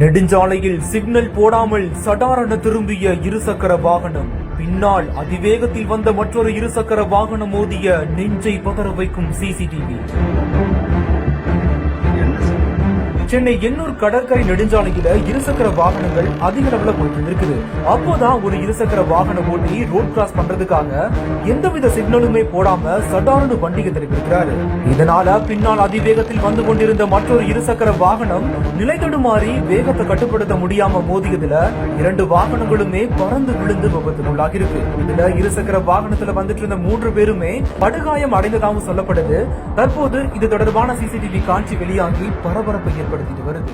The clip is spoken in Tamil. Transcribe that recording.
நெடுஞ்சாலையில் சிக்னல் போடாமல் சடாரென திரும்பிய இருசக்கர வாகனம். பின்னால் அதிவேகத்தில் வந்த மற்றொரு இருசக்கர வாகனம் மோதிய நெஞ்சை பதற வைக்கும் சிசிடிவி. சென்னை எண்ணூர் கடற்கரை நெடுஞ்சாலையில இருசக்கர வாகனங்கள் அதிக அளவுல போயிட்டு இருக்குது. அப்போதான் ஒரு இருசக்கர வாகனம் ஓட்டி ரோட் கிராஸ் பண்றதுக்காக எந்தவித சிக்னலுமே போடாம சடார்னு வண்டியை திருப்பியிருக்கிறாரு. இதனால பின்னால் அதிவேகத்தில் வந்து கொண்டிருந்த மற்றொரு இருசக்கர வாகனம் நிலை தடுமாறி வேகத்தை கட்டுப்படுத்த முடியாம மோதியதுல 2 வாகனங்களுமே பறந்து விழுந்து விபத்துக்குள்ளாகி இருக்கு. இதுல இருசக்கர வாகனத்துல வந்துட்டு இருந்த 3 பேருமே படுகாயம் அடைந்ததாகவும் சொல்லப்படுது. தற்போது இது தொடர்பான சிசிடிவி காட்சி வெளியாகி பரபரப்பை ஏற்படுத்திட்டு வருது.